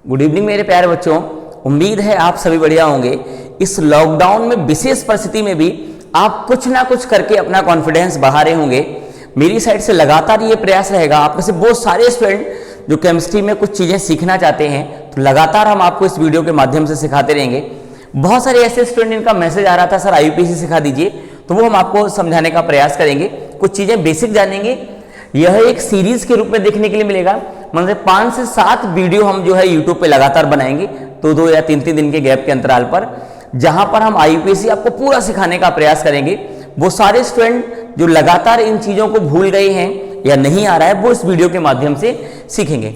Good evening मेरे प्यारे बच्चों, उम्मीद है आप सभी बढ़िया होंगे। इस लॉकडाउन में विशेष परिस्थिति में भी आप कुछ ना कुछ करके अपना कॉन्फिडेंस बढ़ा रहे होंगे। मेरी साइड से लगातार ये प्रयास रहेगा। आप में से बहुत सारे स्टूडेंट जो केमिस्ट्री में कुछ चीज़ें सीखना चाहते हैं, तो लगातार हम आपको इस वीडियो के माध्यम से सिखाते रहेंगे। बहुत सारे ऐसे स्टूडेंट जिनका मैसेज आ रहा था, सर IUPAC सिखा दीजिए, तो वो हम आपको समझाने का प्रयास करेंगे। कुछ चीज़ें बेसिक जानेंगे। यह एक सीरीज के रूप में देखने के लिए मिलेगा। मतलब 5 से 7 वीडियो हम जो है यूट्यूब पे लगातार बनाएंगे, 2 या 3 दिन के गैप के अंतराल पर, जहां पर हम IUPAC आपको पूरा सिखाने का प्रयास करेंगे। वो सारे स्टूडेंट जो लगातार इन चीज़ों को भूल गए हैं या नहीं आ रहा है, वो इस वीडियो के माध्यम से सीखेंगे।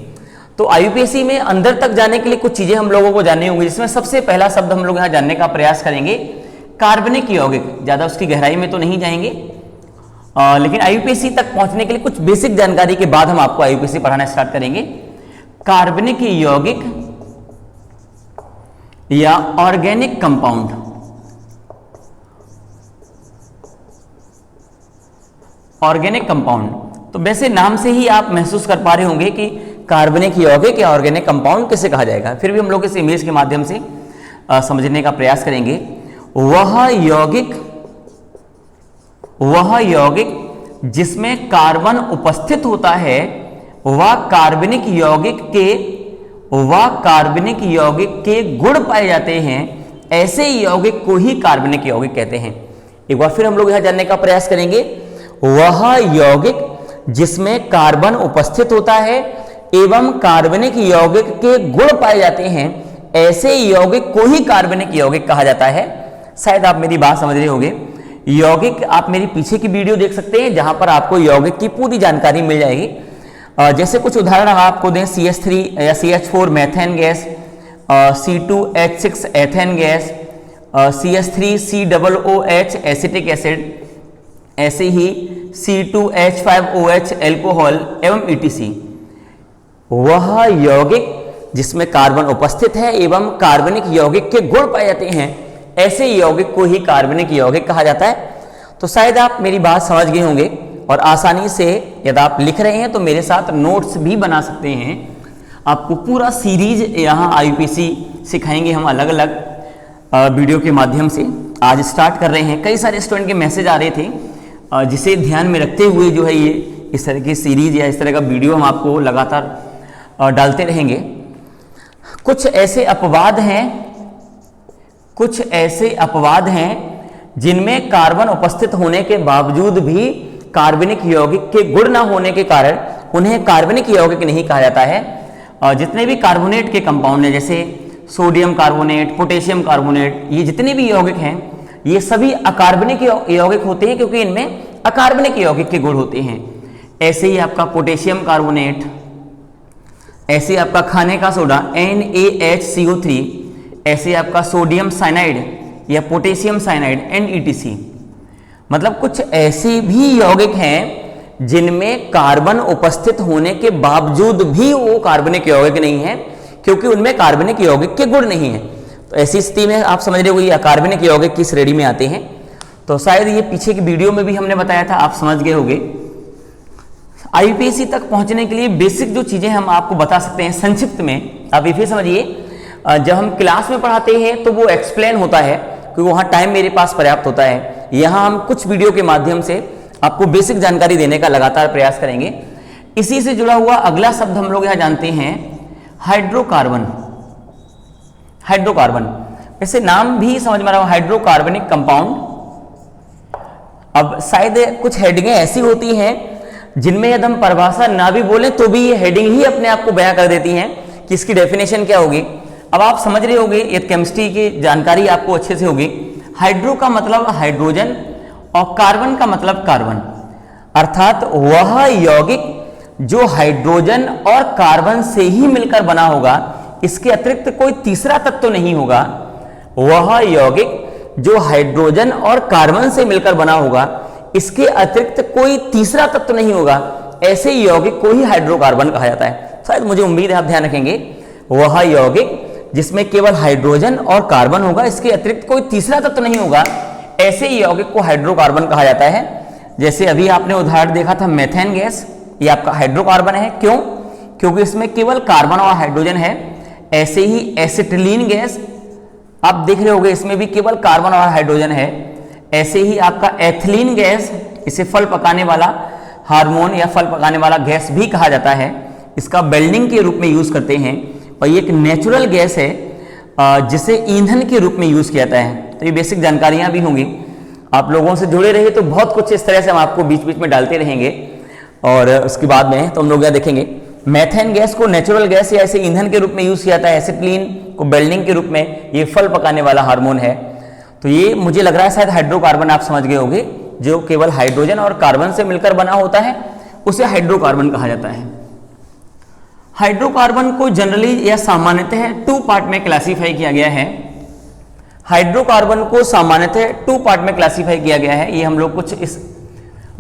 तो IUPAC में अंदर तक जाने के लिए कुछ चीज़ें हम लोगों को जाननी होंगी, जिसमें सबसे पहला शब्द हम लोग यहाँ जानने का प्रयास करेंगे कार्बनिक यौगिक। ज़्यादा उसकी गहराई में तो नहीं जाएंगे, लेकिन IUPAC तक पहुंचने के लिए कुछ बेसिक जानकारी के बाद हम आपको IUPAC पढ़ाना स्टार्ट करेंगे। कार्बनिक यौगिक या ऑर्गेनिक कंपाउंड। ऑर्गेनिक कंपाउंड, तो वैसे नाम से ही आप महसूस कर पा रहे होंगे कि कार्बनिक यौगिक या ऑर्गेनिक कंपाउंड किसे कहा जाएगा। फिर भी हम लोग इस इमेज के माध्यम से समझने का प्रयास करेंगे। वह यौगिक जिसमें कार्बन उपस्थित होता है, वह कार्बनिक यौगिक के गुण पाए जाते हैं, ऐसे यौगिक को ही कार्बनिक यौगिक कहते हैं। एक बार फिर हम लोग यहां जानने का प्रयास करेंगे। वह यौगिक जिसमें कार्बन उपस्थित होता है एवं कार्बनिक यौगिक के गुण पाए जाते हैं, ऐसे यौगिक को ही कार्बनिक यौगिक कहा जाता है। शायद आप मेरी बात समझ रहे होंगे। यौगिक आप मेरी पीछे की वीडियो देख सकते हैं, जहां पर आपको यौगिक की पूरी जानकारी मिल जाएगी। जैसे कुछ उदाहरण हम आपको दें, CH3 या CH4 methane gas, C2H6 ethane gas, CH3COOH acetic acid, ऐसे ही C2H5OH एल्कोहल एवं ETC। वह यौगिक जिसमें कार्बन उपस्थित है एवं कार्बनिक यौगिक के गुण पाए जाते हैं, ऐसे यौगिक को ही कार्बनिक यौगिक कहा जाता है। तो शायद आप मेरी बात समझ गए होंगे और आसानी से यदि आप लिख रहे हैं तो मेरे साथ नोट्स भी बना सकते हैं। आपको पूरा सीरीज यहाँ IUPAC सिखाएंगे हम अलग अलग वीडियो के माध्यम से। आज स्टार्ट कर रहे हैं। कई सारे स्टूडेंट के मैसेज आ रहे थे, जिसे ध्यान में रखते हुए जो है ये इस तरह की सीरीज या इस तरह का वीडियो हम आपको लगातार डालते रहेंगे। कुछ ऐसे अपवाद हैं जिनमें कार्बन उपस्थित होने के बावजूद भी कार्बनिक यौगिक के गुण न होने के कारण उन्हें कार्बनिक यौगिक नहीं कहा जाता है। जितने भी कार्बोनेट के कंपाउंड हैं, जैसे सोडियम कार्बोनेट, पोटेशियम कार्बोनेट, ये जितने भी यौगिक हैं, ये सभी अकार्बनिक यौगिक होते हैं, क्योंकि इनमें अकार्बनिक यौगिक के गुण होते हैं। ऐसे ही आपका पोटेशियम कार्बोनेट, ऐसे आपका खाने का सोडा NaHCO3, ऐसे आपका सोडियम साइनाइड या पोटेशियम साइनाइड NETC। मतलब कुछ ऐसे भी यौगिक हैं जिनमें कार्बन उपस्थित होने के बावजूद भी वो कार्बनिक यौगिक नहीं है, क्योंकि उनमें कार्बनिक यौगिक के गुण नहीं है। तो ऐसी स्थिति में आप समझ रहे हो ये अकार्बनिक यौगिक किस श्रेणी में आते हैं। तो शायद ये पीछे की वीडियो में भी हमने बताया था, आप समझ गए होंगे। IUPAC तक पहुंचने के लिए बेसिक जो चीजें हम आपको बता सकते हैं संक्षिप्त में, आप ये फिर समझिए। जब हम क्लास में पढ़ाते हैं तो वो एक्सप्लेन होता है, क्योंकि वहाँ टाइम मेरे पास पर्याप्त होता है। यहाँ हम कुछ वीडियो के माध्यम से आपको बेसिक जानकारी देने का लगातार प्रयास करेंगे। इसी से जुड़ा हुआ अगला शब्द हम लोग यहाँ जानते हैं, हाइड्रोकार्बन। हाइड्रोकार्बन, वैसे नाम भी समझ में आ रहा हो, हाइड्रोकार्बनिक कंपाउंड। अब शायद कुछ हेडिंगें ऐसी होती हैं जिनमें यदि हम परिभाषा ना भी बोलें तो भी ये हेडिंग ही अपने आप को बयां कर देती हैं कि इसकी डेफिनेशन क्या होगी। अब आप समझ रहे होंगे, ये केमिस्ट्री की जानकारी आपको अच्छे से होगी। हाइड्रो का मतलब हाइड्रोजन और कार्बन का मतलब कार्बन, अर्थात वह यौगिक जो हाइड्रोजन और कार्बन से ही मिलकर बना होगा, इसके अतिरिक्त कोई तीसरा तत्व नहीं होगा। वह यौगिक जो हाइड्रोजन और कार्बन से मिलकर बना होगा, इसके अतिरिक्त कोई तीसरा तत्व नहीं होगा, ऐसे यौगिक को ही हाइड्रोकार्बन कहा जाता है। शायद मुझे उम्मीद है आप ध्यान रखेंगे। वह यौगिक जिसमें केवल हाइड्रोजन और कार्बन होगा, इसके अतिरिक्त कोई तीसरा तत्व नहीं होगा, ऐसे यौगिक को हाइड्रोकार्बन कहा जाता है। जैसे अभी आपने उदाहरण देखा था मेथेन गैस, ये आपका हाइड्रोकार्बन है। क्यों? क्योंकि इसमें केवल कार्बन और हाइड्रोजन है। ऐसे ही एसिटिलीन गैस, आप देख रहे होंगे इसमें भी केवल कार्बन और हाइड्रोजन है। ऐसे ही आपका एथिलीन गैस, इसे फल पकाने वाला हार्मोन या फल पकाने वाला गैस भी कहा जाता है, इसका वेल्डिंग के रूप में यूज करते हैं। और ये एक नेचुरल गैस है जिसे ईंधन के रूप में यूज किया जाता है। तो ये बेसिक जानकारियां भी होंगी, आप लोगों से जुड़े रहिए तो बहुत कुछ इस तरह से हम आपको बीच बीच में डालते रहेंगे। और उसके बाद में तो हम लोग क्या देखेंगे, मेथेन गैस को नेचुरल गैस या ऐसे ईंधन के रूप में यूज किया जाता है, एसिटिलीन को वेल्डिंग के रूप में, ये फल पकाने वाला हार्मोन है। तो ये मुझे लग रहा है शायद हाइड्रोकार्बन आप समझ गए होंगे, जो केवल हाइड्रोजन और कार्बन से मिलकर बना होता है उसे हाइड्रोकार्बन कहा जाता है। हाइड्रोकार्बन को जनरली या सामान्यतः 2 पार्ट में क्लासीफाई किया गया है। हाइड्रोकार्बन को सामान्यतः 2 पार्ट में क्लासीफाई किया गया है, ये हम लोग कुछ इस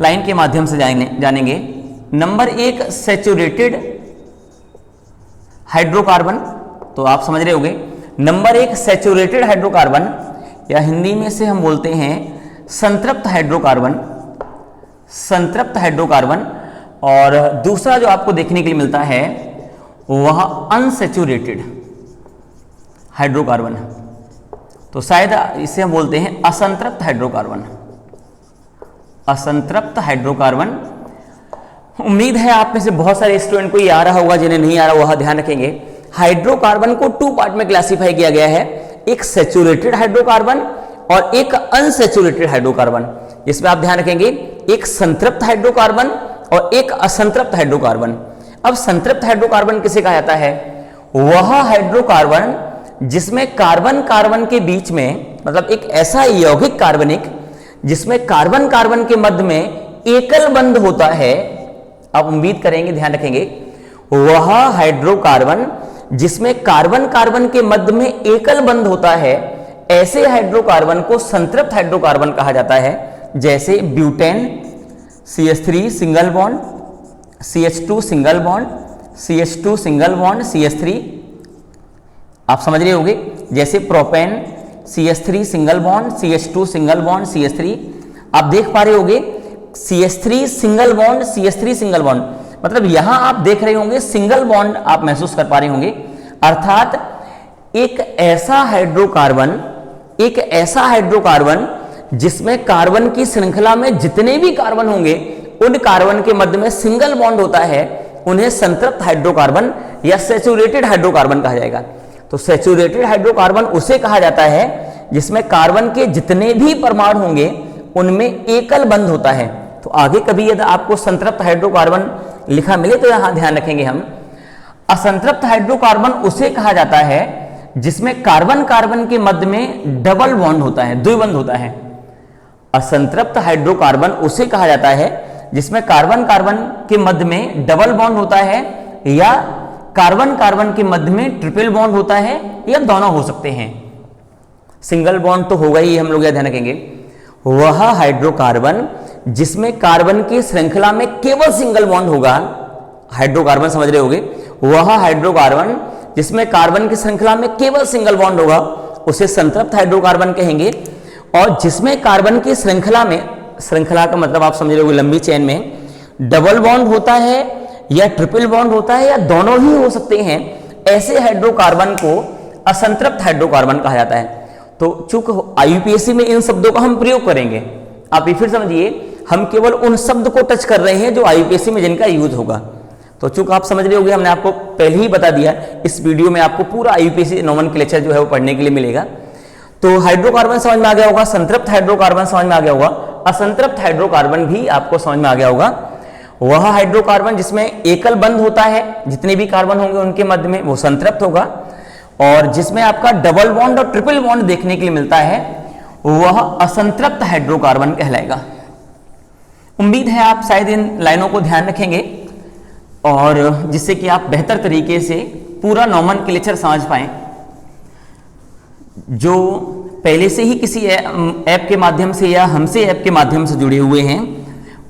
लाइन के माध्यम से जानेंगे। नंबर 1 सैचुरेटेड हाइड्रोकार्बन, तो आप समझ रहे होंगे नंबर 1 सैचुरेटेड हाइड्रोकार्बन, या हिंदी में से हम बोलते हैं संतृप्त हाइड्रोकार्बन, संतृप्त हाइड्रोकार्बन। और दूसरा जो आपको देखने के लिए मिलता है वह अनसैचुरेटेड हाइड्रोकार्बन, तो शायद इसे हम बोलते हैं असंतृप्त हाइड्रोकार्बन, असंतृप्त हाइड्रोकार्बन। उम्मीद है आप में से बहुत सारे स्टूडेंट को ये आ रहा होगा, जिन्हें नहीं आ रहा वह ध्यान रखेंगे। हाइड्रोकार्बन को 2 पार्ट में क्लासीफाई किया गया है, एक सैचुरेटेड हाइड्रोकार्बन और एक अनसैचुरेटेड हाइड्रोकार्बन। इसमें आप ध्यान रखेंगे एक संतृप्त हाइड्रोकार्बन और एक असंतृप्त हाइड्रोकार्बन। अब संतृप्त हाइड्रोकार्बन किसे कहा जाता है, वह हाइड्रोकार्बन जिसमें कार्बन कार्बन के बीच में, मतलब एक ऐसा यौगिक कार्बनिक जिसमें कार्बन कार्बन के मध्य में एकल बंध होता है। आप उम्मीद करेंगे, ध्यान रखेंगे, वह हाइड्रोकार्बन जिसमें कार्बन कार्बन के मध्य में एकल बंध होता है, ऐसे हाइड्रोकार्बन को संतृप्त हाइड्रोकार्बन कहा जाता है। जैसे butane CH3 single bond, CH2 single bond, CH2 single bond, CH3, आप समझ रहे होंगे। जैसे propane CH3 single bond, CH2 single bond, CH3, आप देख पा रहे होंगे CH3 single bond, CH3 single bond, मतलब यहां आप देख रहे होंगे सिंगल बॉन्ड आप महसूस कर पा रहे होंगे। अर्थात एक ऐसा हाइड्रोकार्बन, एक ऐसा हाइड्रोकार्बन जिसमें कार्बन की श्रृंखला में जितने भी कार्बन होंगे उन कार्बन के मध्य में सिंगल बॉन्ड होता है, उन्हें संतृप्त हाइड्रोकार्बन या सैचुरेटेड हाइड्रोकार्बन कहा जाएगा। तो सैचुरेटेड हाइड्रोकार्बन उसे कहा जाता है जिसमें कार्बन के जितने भी परमाणु होंगे उनमें एकल बंध होता है। तो आगे कभी यदि आपको संतृप्त हाइड्रोकार्बन लिखा मिले तो यहां ध्यान रखेंगे हम। असंतृप्त हाइड्रोकार्बन उसे कहा जाता है जिसमें कार्बन कार्बन के मध्य में डबल बॉन्ड होता है, द्विबंध होता है। असंतृप्त हाइड्रोकार्बन उसे कहा जाता है जिसमें कार्बन कार्बन के मध्य में डबल बॉन्ड होता है, या कार्बन कार्बन के मध्य में ट्रिपल बॉन्ड होता है, या दोनों हो सकते हैं। सिंगल बॉन्ड तो होगा ही, हम लोग यह ध्यान रखेंगे। वह हाइड्रोकार्बन जिसमें कार्बन की श्रृंखला में केवल सिंगल बॉन्ड होगा, हाइड्रोकार्बन समझ रहे होंगे, वह हाइड्रोकार्बन जिसमें कार्बन की श्रृंखला में केवल सिंगल बॉन्ड होगा उसे संतृप्त हाइड्रोकार्बन कहेंगे। और जिसमें कार्बन की श्रृंखला में, श्रृंखला का मतलब आप समझ रहे होंगे लंबी चेन में, डबल बॉन्ड होता है या ट्रिपल बॉन्ड होता है या दोनों ही हो सकते हैं, ऐसे हाइड्रोकार्बन को असंतृप्त हाइड्रोकार्बन कहा जाता है। तो चूंकि IUPAC में इन शब्दों का हम प्रयोग करेंगे, आप ये फिर समझिए, हम केवल उन शब्द को टच कर रहे हैं जो IUPAC में जिनका यूज होगा। तो चूंकि आप समझ रहे होंगे, हमने आपको पहले ही बता दिया, इस वीडियो में आपको पूरा IUPAC नोमेनक्लेचर जो है वो पढ़ने के लिए मिलेगा। तो हाइड्रोकार्बन समझ में आ गया होगा, संतृप्त हाइड्रोकार्बन समझ में आ गया होगा, असंतृप्त हाइड्रोकार्बन भी आपको समझ में आ गया होगा। वह हाइड्रोकार्बन जिसमें एकल बंध होता है, जितने भी कार्बन होंगे उनके मध्य में, वो संतृप्त होगा। और जिसमें आपका डबल बॉन्ड और ट्रिपल बॉन्ड देखने के लिए मिलता है, वह असंतृप्त हाइड्रोकार्बन कहलाएगा। उम्मीद है आप शायद इन लाइनों को ध्यान रखेंगे और जिससे कि आप बेहतर तरीके से पूरा नोमेनक्लेचर समझ पाएं। जो पहले से ही किसी ऐप के माध्यम से या हमसे ऐप के माध्यम से जुड़े हुए हैं,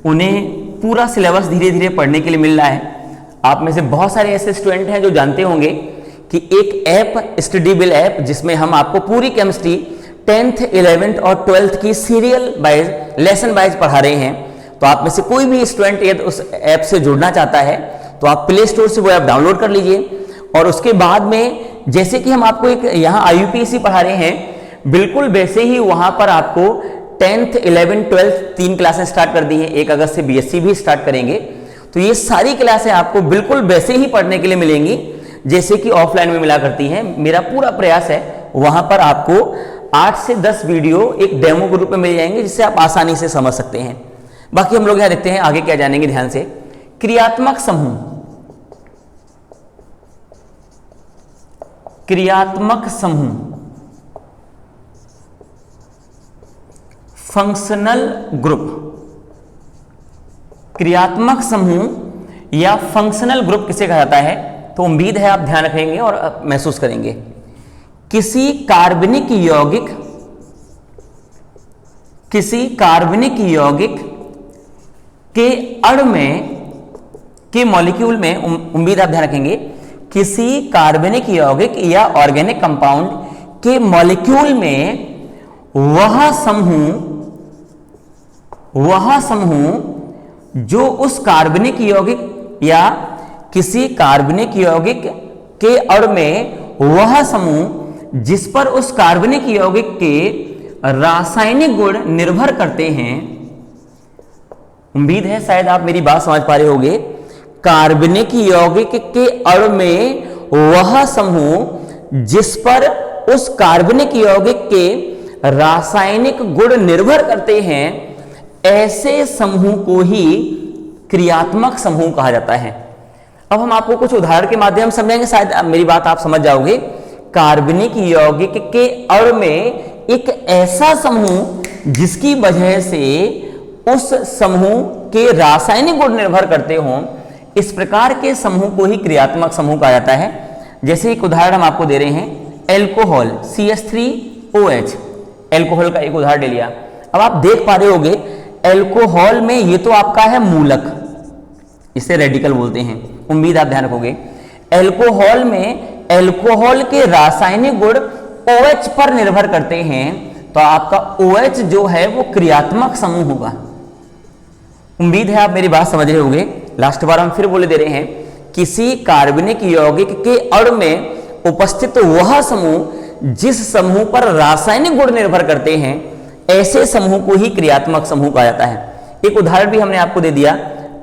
उन्हें पूरा सिलेबस धीरे धीरे पढ़ने के लिए मिल रहा है। आप में से बहुत सारे ऐसे स्टूडेंट हैं जो जानते होंगे कि एक ऐप, स्टडीबिल ऐप, जिसमें हम आपको पूरी केमिस्ट्री 10th, 11th और 12th की सीरियल वाइज, लेसन वाइज पढ़ा रहे हैं। तो आप में से कोई भी स्टूडेंट यदि उस ऐप से जुड़ना चाहता है तो आप प्ले स्टोर से वो ऐप डाउनलोड कर लीजिए और उसके बाद में जैसे कि हम आपको एक यहाँ IUPAC पढ़ा रहे हैं, बिल्कुल वैसे ही वहां पर आपको 10th 11th 12th 3 क्लासें स्टार्ट कर दी हैं। 1 अगस्त से BSc भी स्टार्ट करेंगे। तो ये सारी क्लासें आपको बिल्कुल वैसे ही पढ़ने के लिए मिलेंगी जैसे कि ऑफलाइन में मिला करती हैं। मेरा पूरा प्रयास है वहां पर आपको 8 से 10 वीडियो एक डेमो के रूप में मिल जाएंगे जिससे आप आसानी से समझ सकते हैं। बाकी हम लोग यहां देखते हैं आगे क्या जानेंगे ध्यान से। क्रियात्मक समूह, क्रियात्मक समूह, फंक्शनल ग्रुप, क्रियात्मक समूह या फंक्शनल ग्रुप किसे कहा जाता है? तो उम्मीद है आप ध्यान रखेंगे और महसूस करेंगे। किसी कार्बनिक यौगिक के अणु में, के मॉलिक्यूल में, उम्मीद आप ध्यान रखेंगे, किसी कार्बनिक यौगिक या ऑर्गेनिक कंपाउंड के मॉलिक्यूल में वह समूह जो उस कार्बनिक यौगिक या किसी कार्बनिक यौगिक के अणु में वह समूह जिस पर उस कार्बनिक यौगिक के रासायनिक गुण निर्भर करते हैं। उम्मीद है शायद आप मेरी बात समझ पा रहे होंगे। कार्बनिक यौगिक के अणु में वह समूह जिस पर उस कार्बनिक यौगिक के रासायनिक गुण निर्भर करते हैं, ऐसे समूह को ही क्रियात्मक समूह कहा जाता है। अब हम आपको कुछ उदाहरण के माध्यम से समझेंगे, शायद मेरी बात आप समझ जाओगे। कार्बनिक यौगिक के अणु में एक ऐसा समूह जिसकी वजह से उस समूह के रासायनिक गुण निर्भर करते हों, इस प्रकार के समूह को ही क्रियात्मक समूह कहा जाता है। जैसे एक उदाहरण हम आपको दे रहे हैं, एल्कोहल CH3OH, एल्कोहल का एक उदाहरण ले लिया। अब आप देख पा रहे होंगे एल्कोहल में ये तो आपका है मूलक, इसे रेडिकल बोलते हैं। उम्मीद आप ध्यान रखोगे। एल्कोहल में एल्कोहल के रासायनिक गुण OH पर निर्भर करते हैं, तो आपका OH जो है वो क्रियात्मक समूह होगा। उम्मीद है आप मेरी बात समझ रहे होंगे। लास्ट बार हम फिर बोले दे रहे हैं, किसी कार्बनिक यौगिक के अणु में उपस्थित वह समूह जिस समूह पर रासायनिक गुण निर्भर करते हैं, ऐसे समूह को ही क्रियात्मक समूह कहा जाता है। एक उदाहरण भी हमने आपको दे दिया,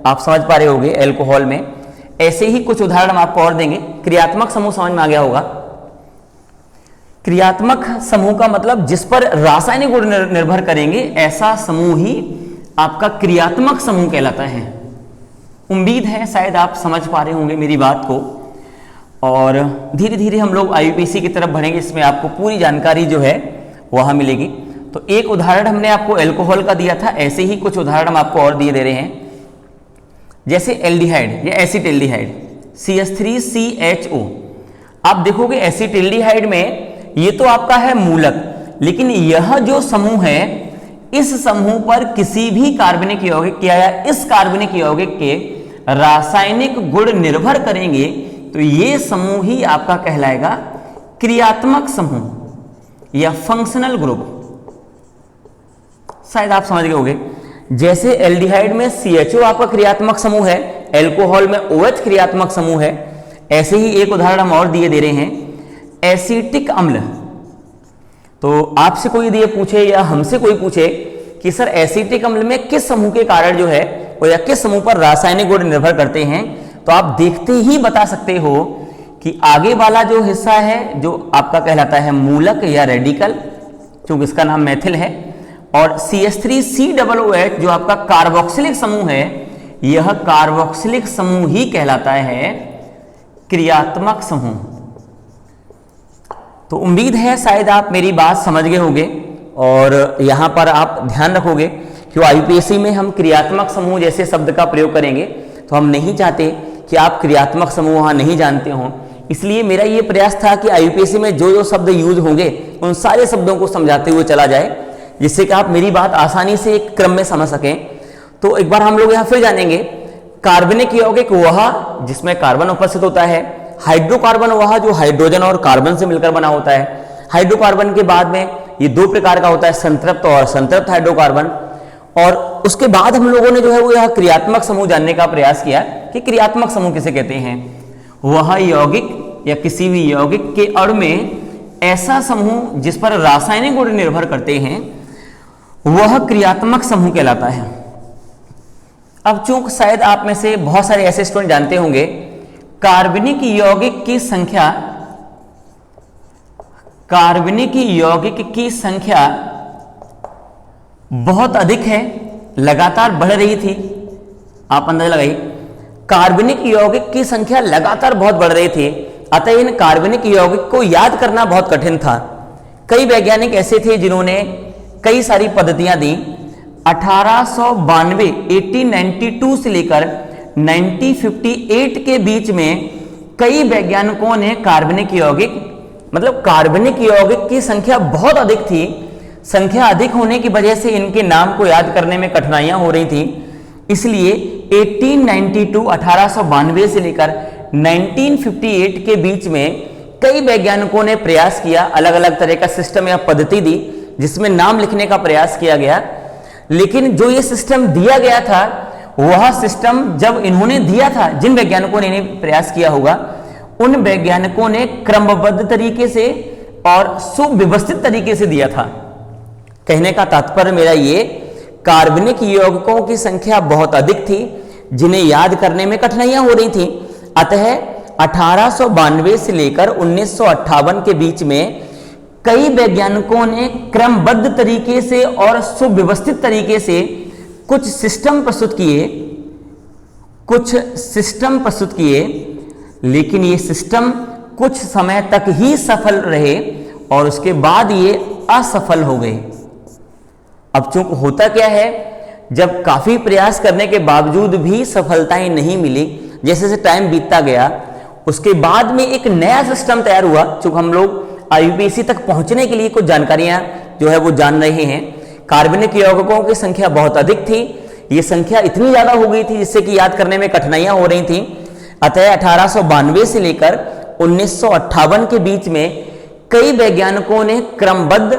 आप समझ पा रहे होंगे। एल्कोहल में ऐसे ही कुछ उदाहरण हम आपको और देंगे। क्रियात्मक समूह समझ में आ गया होगा। क्रियात्मक समूह का मतलब जिस पर रासायनिक गुण निर्भर करेंगे, ऐसा समूह ही आपका क्रियात्मक समूह कहलाता है। उम्मीद है शायद आप समझ पा रहे होंगे मेरी बात को, और धीरे धीरे हम लोग IUPAC की तरफ बढ़ेंगे, इसमें आपको पूरी जानकारी जो है वहां मिलेगी। तो एक उदाहरण हमने आपको एल्कोहल का दिया था, ऐसे ही कुछ उदाहरण हम आपको और दिए दे रहे हैं। जैसे एल्डिहाइड या एसिटिल्डिहाइड CH3CHO, आप देखोगे एसिटिल्डिहाइड में ये तो आपका है मूलक, लेकिन यह जो समूह है, इस समूह पर किसी भी कार्बनिक यौगिक या इस कार्बनिक यौगिक के रासायनिक गुण निर्भर करेंगे, तो ये समूह ही आपका कहलाएगा क्रियात्मक समूह या फंक्शनल ग्रुप। शायद आप समझ गए होंगे। जैसे एल्डिहाइड में CHO आपका क्रियात्मक समूह है, एल्कोहल में OH क्रियात्मक समूह है, ऐसे ही एक उदाहरण हम और दिए दे रहे हैं, एसिटिक अम्ल। तो आपसे कोई यदि पूछे या हमसे कोई पूछे कि सर एसिटिक अम्ल में किस समूह के कारण जो है वो या किस समूह पर रासायनिक गुण निर्भर करते हैं, तो आप देखते ही बता सकते हो कि आगे वाला जो हिस्सा है जो आपका कहलाता है मूलक या रेडिकल, क्योंकि इसका नाम मेथिल है, और CH3COOH जो आपका कार्बोक्सिलिक समूह है, यह कार्बोक्सिलिक समूह ही कहलाता है क्रियात्मक समूह। तो उम्मीद है शायद आप मेरी बात समझ गए होंगे, और यहां पर आप ध्यान रखोगे कि IUPAC में हम क्रियात्मक समूह जैसे शब्द का प्रयोग करेंगे, तो हम नहीं चाहते कि आप क्रियात्मक समूह वहां नहीं जानते हों। इसलिए मेरा ये प्रयास था कि IUPAC में जो जो शब्द यूज होंगे उन सारे शब्दों को समझाते हुए चला जाए, जिससे कि आप मेरी बात आसानी से एक क्रम में समझ सकें। तो एक बार हम लोग यहाँ फिर जानेंगे। कार्बनिक यौगिक वह जिसमें कार्बन उपस्थित होता है, हाइड्रोकार्बन वह जो हाइड्रोजन और कार्बन से मिलकर बना होता है। हाइड्रोकार्बन के बाद में ये दो प्रकार का होता है, संतृप्त और असंतृप्त हाइड्रोकार्बन। और उसके बाद हम लोगों ने जो है वो यह क्रियात्मक समूह जानने का प्रयास किया कि क्रियात्मक समूह किसे कहते हैं। वह यौगिक या किसी भी यौगिक के अणु में ऐसा समूह जिस पर रासायनिक गुण निर्भर करते हैं वह क्रियात्मक समूह कहलाता है। अब चूंकि शायद आप में से बहुत सारे ऐसे स्टूडेंट जानते होंगे, कार्बनिक यौगिक की संख्या बहुत अधिक है, लगातार बढ़ रही थी। आप अंदाजा लगाइए, कार्बनिक यौगिक की संख्या लगातार बहुत बढ़ रही थी, अतः इन कार्बनिक यौगिक को याद करना बहुत कठिन था। कई वैज्ञानिक ऐसे थे जिन्होंने कई सारी पद्धतियां दी। 1892 1892 से लेकर 1958 के बीच में कई वैज्ञानिकों ने कार्बनिक यौगिक की संख्या बहुत अधिक थी। संख्या अधिक होने की वजह से इनके नाम को याद करने में कठिनाइयां हो रही थी, इसलिए 1892 से लेकर 1958 के बीच में कई वैज्ञानिकों ने प्रयास किया, अलग अलग तरह का सिस्टम या पद्धति दी जिसमें नाम लिखने का प्रयास किया गया। लेकिन जो ये सिस्टम दिया गया था, वह सिस्टम जब इन्होंने दिया था, जिन वैज्ञानिकों ने इन्हें प्रयास किया होगा, उन वैज्ञानिकों ने क्रमबद्ध तरीके से और सुव्यवस्थित तरीके से दिया था। कहने का तात्पर्य मेरा ये, कार्बनिक यौगिकों की संख्या बहुत अधिक थी जिन्हें याद करने में कठिनाइयां हो रही थी। अतः 1892 से लेकर 1958 के बीच में कई वैज्ञानिकों ने क्रमबद्ध तरीके से और सुव्यवस्थित तरीके से कुछ सिस्टम प्रस्तुत किए, लेकिन ये सिस्टम कुछ समय तक ही सफल रहे और उसके बाद ये असफल हो गए। अब चूंकि होता क्या है, जब काफी प्रयास करने के बावजूद भी सफलताएं नहीं मिली, जैसे जैसे टाइम बीतता गया, उसके बाद में एक नया सिस्टम तैयार हुआ। चूंकि हम लोग IUPAC तक पहुंचने के लिए कुछ जानकारियां जो है वो जान रहे हैं। कार्बनिक यौगिकों की संख्या बहुत अधिक थी, ये संख्या इतनी ज्यादा हो गई थी जिससे कि याद करने में कठिनाइयां हो रही थी। अतः 1892 से लेकर 1958 के बीच में कई वैज्ञानिकों ने क्रमबद्ध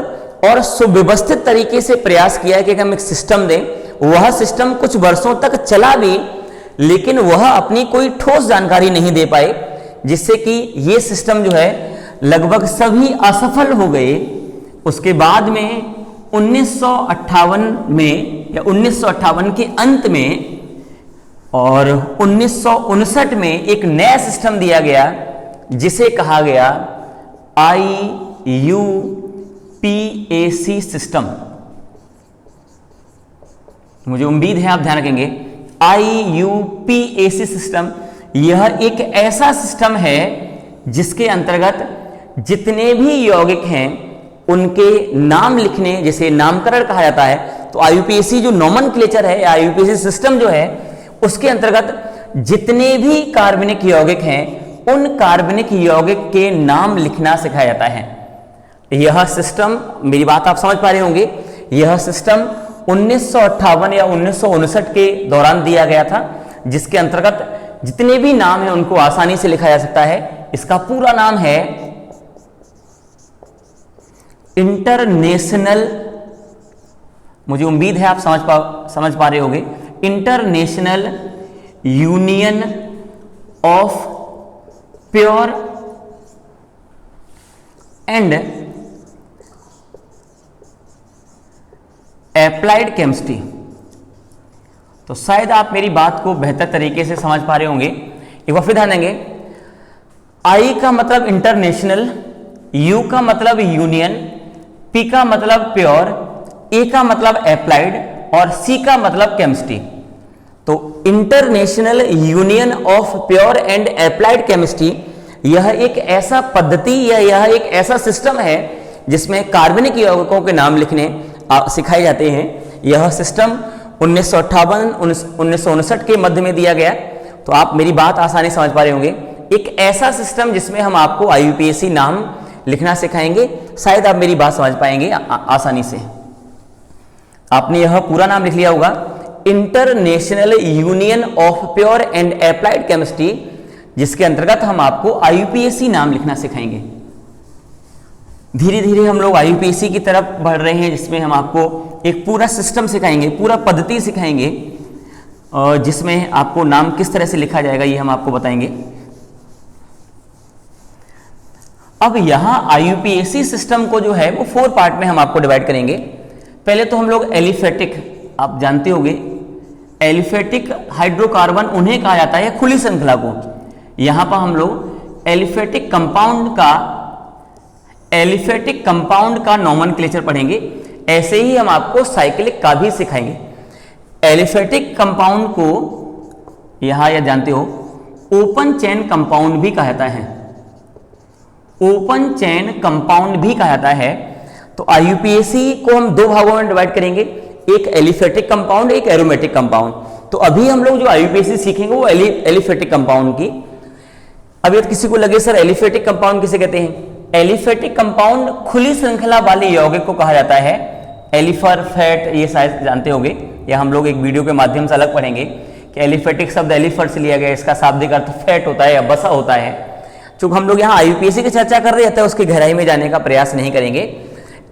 और सुव्यवस्थित तरीके से प्रयास किया कि हम एक सिस्टम दें। वह सिस्टम कुछ वर्षों तक चला भी, लेकिन वह अपनी कोई ठोस जानकारी नहीं दे पाए, जिससे कि ये सिस्टम जो है लगभग सभी असफल हो गए। उसके बाद में 1958 में या 1958 के अंत में और 1959 में एक नया सिस्टम दिया गया जिसे कहा गया IUPAC सिस्टम। मुझे उम्मीद है आप ध्यान रखेंगे। IUPAC सिस्टम यह एक ऐसा सिस्टम है जिसके अंतर्गत जितने भी यौगिक हैं उनके नाम लिखने, जैसे नामकरण कहा जाता है, तो IUPAC जो नोमेनक्लेचर है, IUPAC सिस्टम जो है, उसके अंतर्गत जितने भी कार्बनिक यौगिक हैं उन कार्बनिक यौगिक के नाम लिखना सिखाया जाता है। यह सिस्टम, मेरी बात आप समझ पा रहे होंगे, यह सिस्टम 1958 या 1959 के दौरान दिया गया था, जिसके अंतर्गत जितने भी नाम हैं उनको आसानी से लिखा जा सकता है। इसका पूरा नाम है इंटरनेशनल, मुझे उम्मीद है आप समझ पा रहे होंगे, international union of pure and applied chemistry. तो शायद आप मेरी बात को बेहतर तरीके से समझ पा रहे होंगे। एक बार फिर ध्यान देंगे। आई का मतलब इंटरनेशनल, यू का मतलब यूनियन, पी का मतलब प्योर, ए का मतलब अप्लाइड और सी का मतलब केमिस्ट्री। तो international union of pure and applied chemistry यह एक ऐसा पद्धति या यह एक ऐसा सिस्टम है जिसमें कार्बनिक यौगिकों के नाम लिखने सिखाए जाते हैं। यह सिस्टम 1958-1959 के मध्य में दिया गया। तो आप मेरी बात आसानी समझ पा रहे होंगे। एक ऐसा सिस्टम जिसमें हम आपको IUPAC नाम लिखना सिखाएंगे। शायद आप मेरी बात समझ पाएंगे आसानी से। आपने यह पूरा नाम लिख लिया होगा, international union of pure and applied chemistry, जिसके अंतर्गत हम आपको IUPAC नाम लिखना सिखाएंगे। धीरे धीरे हम लोग IUPAC की तरफ बढ़ रहे हैं, जिसमें हम आपको एक पूरा सिस्टम सिखाएंगे, पूरा पद्धति सिखाएंगे, जिसमें आपको नाम किस तरह से लिखा जाएगा ये हम आपको बताएंगे। अब यहां आईयूपीएसी सिस्टम को जो है वो 4 पार्ट में हम आपको डिवाइड करेंगे। पहले तो हम लोग एलिफेटिक, आप जानते होंगे एलिफेटिक हाइड्रोकार्बन उन्हें कहा जाता है खुली श्रृंखला को। यहां पर हम लोग एलिफेटिक कंपाउंड का नोमेनक्लेचर पढ़ेंगे। ऐसे ही हम आपको साइक्लिक का भी सिखाएंगे। एलिफेटिक कंपाउंड को यहां या जानते हो ओपन चेन कंपाउंड भी कहा जाता है, ओपन चेन कंपाउंड भी कहा जाता है। तो आईयूपीएसी को हम 2 भागों में डिवाइड करेंगे, एक एलिफेटिक कंपाउंड, एक एरोमेटिक कंपाउंड। तो अभी हम लोग जो आईयूपीएसी सीखेंगे वो एलिफेटिक कंपाउंड की। अब यदि किसी को लगे सर एलिफेटिक कंपाउंड किसे कहते हैं, एलिफेटिक कंपाउंड खुली श्रृंखला वाले यौगिक को कहा जाता है। एलिफर, फैट, ये शायद जानते होंगे, या हम लोग एक वीडियो के माध्यम से अलग पढ़ेंगे कि एलिफेटिक शब्द एलिफर से लिया गया, इसका शाब्दिक अर्थ फैट होता है या बसा होता है। चूंकि हम लोग यहाँ आईयूपीएसी की चर्चा कर रहे हैं तो उसकी गहराई में जाने का प्रयास नहीं करेंगे।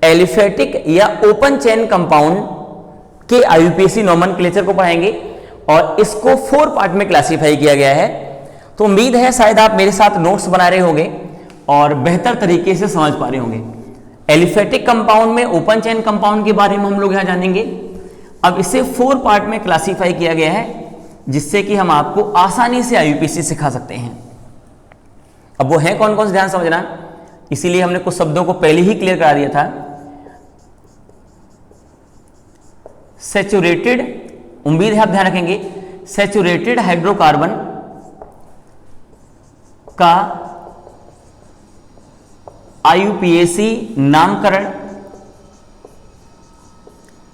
एलिफेटिक या ओपन चेन कंपाउंड के आईयूपीएसी नोमेनक्लेचर को पढ़ाएंगे और इसको 4 पार्ट में क्लासिफाई किया गया है। तो उम्मीद है शायद आप मेरे साथ नोट्स बना रहे होंगे और बेहतर तरीके से समझ पा रहे होंगे। एलिफेटिक कंपाउंड में ओपन चेन कंपाउंड के बारे में हम लोग यहाँ जानेंगे। अब इसे 4 पार्ट में क्लासिफाई किया गया है जिससे कि हम आपको आसानी से आईयूपीएसी सिखा सकते हैं। अब वो है कौन कौन से, ध्यान समझना, इसीलिए हमने कुछ शब्दों को पहले ही क्लियर करा दिया था। सैचुरेटेड, उम्मीद है आप ध्यान रखेंगे, सैचुरेटेड हाइड्रोकार्बन का आईयूपीएसी नामकरण,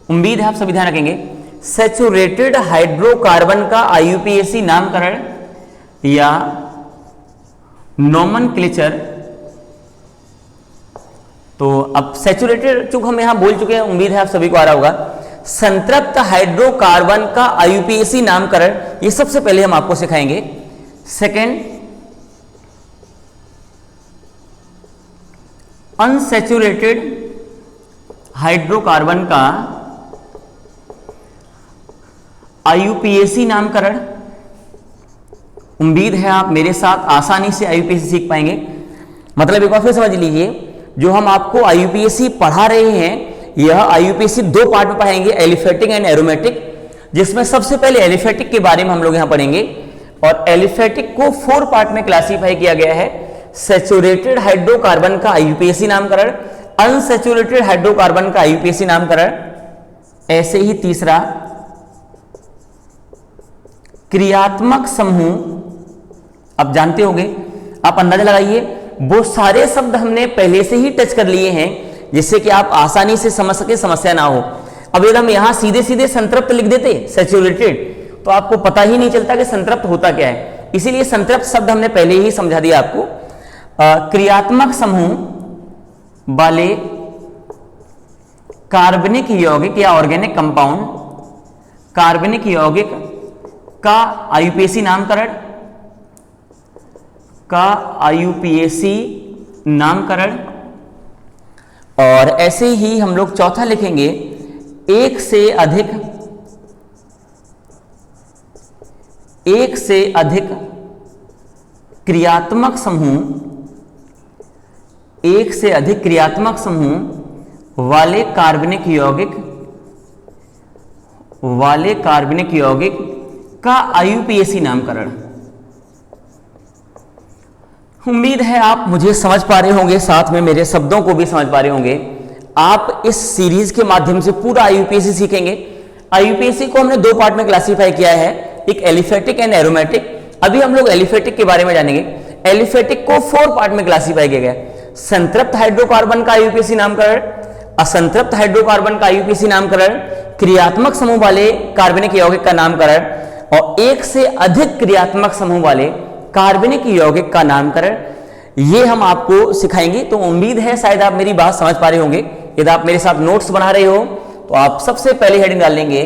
उम्मीद है आप सभी ध्यान रखेंगे। सैचुरेटेड हाइड्रोकार्बन का आईयूपीएसी नामकरण या नोमेनक्लेचर। तो अब सैचुरेटेड चूंकि हम यहां बोल चुके हैं, उम्मीद है आप सभी को आ रहा होगा। संतृप्त हाइड्रोकार्बन का आईयूपीएसी नामकरण, ये सबसे पहले हम आपको सिखाएंगे। सेकेंड, अनसैचुरेटेड हाइड्रोकार्बन का आईयूपीएसी नामकरण, उम्मीद है आप मेरे साथ आसानी से आईयूपीएसी सीख पाएंगे। मतलब एक बार फिर समझ लीजिए, जो हम आपको आईयूपीएसी पढ़ा रहे हैं, यह आईयूपीएसी 2 पार्ट में पढ़ाएंगे, एलिफेटिक एंड एरोमेटिक, जिसमें सबसे पहले एलिफेटिक के बारे में हम लोग यहां पढ़ेंगे। और एलिफेटिक को 4 पार्ट में क्लासिफाई किया गया है। सैचुरेटेड हाइड्रोकार्बन का आईयूपीएसी नामकरण, अनसैचुरेटेड हाइड्रोकार्बन का आईयूपीएसी नामकरण, ऐसे ही तीसरा क्रियात्मक समूह। आप जानते होंगे, आप अंदाजा लगाइए, वो सारे शब्द हमने पहले से ही टच कर लिए हैं जिससे कि आप आसानी से समझ सके, समस्या ना हो। अब यदि हम यहां सीधे सीधे संतृप्त लिख देते सैचुरेटेड, तो आपको पता ही नहीं चलता कि संतृप्त होता क्या है। इसीलिए संतृप्त शब्द हमने पहले ही समझा दिया आपको। क्रियात्मक समूह वाले कार्बनिक यौगिक या ऑर्गेनिक कंपाउंड, कार्बनिक यौगिक का आईयूपीएसी नामकरण, का आईयूपीएसी नामकरण। और ऐसे ही हम लोग चौथा लिखेंगे, एक से अधिक क्रियात्मक समूह, एक से अधिक क्रियात्मक समूह वाले कार्बनिक यौगिक का आईयूपीएसी नामकरण। उम्मीद है आप मुझे समझ पा रहे होंगे, साथ में मेरे शब्दों को भी समझ पा रहे होंगे। आप इस सीरीज के माध्यम से पूरा आईयूपीएसी सीखेंगे। आईयूपीएसी को हमने 2 पार्ट में क्लासिफाई किया है, एक एलिफेटिक एंड एरोमेटिक। अभी हम लोग एलिफेटिक के बारे में जानेंगे। एलिफेटिक को 4 पार्ट में क्लासिफाई किया गया। संतृप्त हाइड्रोकार्बन का आईयूपीएसी नामकरण, असंतृप्त हाइड्रोकार्बन का आईयूपीएसी नामकरण, क्रियात्मक समूह वाले कार्बनिक यौगिक का नामकरण और एक से अधिक क्रियात्मक समूह वाले कार्बनिक यौगिक का नामकरण, ये हम आपको सिखाएंगे। तो उम्मीद है शायद आप मेरी बात समझ पा रहे होंगे। यदि आप मेरे साथ नोट्स बना रहे हो तो आप सबसे पहले हेडिंग डाल लेंगे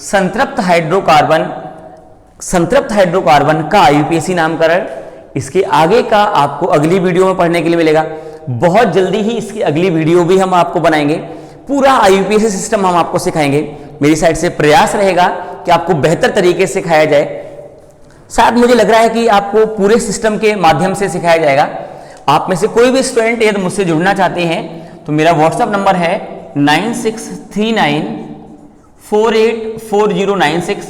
संतृप्त हाइड्रोकार्बन का आईयूपीएसी नामकरण। इसके आगे का आपको अगली वीडियो में पढ़ने के लिए मिलेगा। बहुत जल्दी ही इसकी अगली वीडियो भी हम आपको बनाएंगे। पूरा आईयूपीएसी सिस्टम हम आपको सिखाएंगे। मेरी साइड से प्रयास रहेगा कि आपको बेहतर तरीके से सिखाया जाए। शायद मुझे लग रहा है कि आपको पूरे सिस्टम के माध्यम से सिखाया जाएगा। आप में से कोई भी स्टूडेंट यदि मुझसे जुड़ना चाहते हैं तो मेरा व्हाट्सएप नंबर है 9639484096,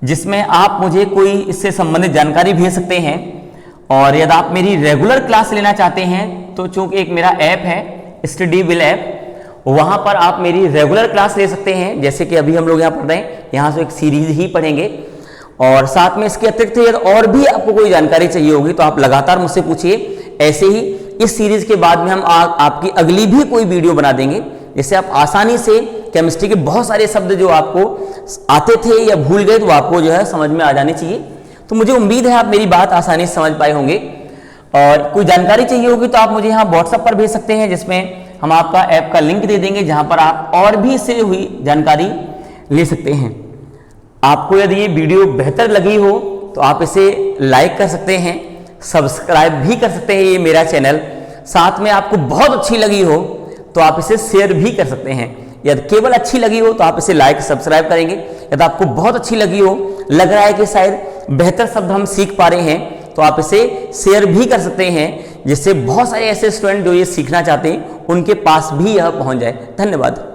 जिसमें आप मुझे कोई इससे संबंधित जानकारी भेज सकते हैं। और यदि आप मेरी रेगुलर क्लास लेना चाहते हैं तो चूंकि एक मेरा ऐप है स्टडीविल ऐप, वहां पर आप मेरी रेगुलर क्लास ले सकते हैं। जैसे कि अभी हम लोग यहाँ पढ़ रहे हैं, यहाँ से एक सीरीज ही पढ़ेंगे, और साथ में इसके अतिरिक्त यदि और भी आपको कोई जानकारी चाहिए होगी तो आप लगातार मुझसे पूछिए। ऐसे ही इस सीरीज के बाद में हम आपकी अगली भी कोई वीडियो बना देंगे, जिससे आप आसानी से केमिस्ट्री के बहुत सारे शब्द जो आपको आते थे या भूल गए तो आपको जो है समझ में आ जाने चाहिए। तो मुझे उम्मीद है आप मेरी बात आसानी से समझ पाए होंगे। और कोई जानकारी चाहिए होगी तो आप मुझे यहाँ व्हाट्सएप पर भेज सकते हैं, जिसमें हम आपका ऐप का लिंक दे देंगे, जहां पर आप और भी इससे हुई जानकारी ले सकते हैं। आपको यदि ये वीडियो बेहतर लगी हो तो आप इसे लाइक कर सकते हैं, सब्सक्राइब भी कर सकते हैं ये मेरा चैनल। साथ में आपको बहुत अच्छी लगी हो तो आप इसे शेयर भी कर सकते हैं। यदि केवल अच्छी लगी हो तो आप इसे लाइक सब्सक्राइब करेंगे। यदि आपको बहुत अच्छी लगी हो, लग रहा है कि शायद बेहतर शब्द हम सीख पा रहे हैं, तो आप इसे शेयर भी कर सकते हैं, जिससे बहुत सारे ऐसे स्टूडेंट जो ये सीखना चाहते हैं उनके पास भी यह पहुंच जाए। धन्यवाद।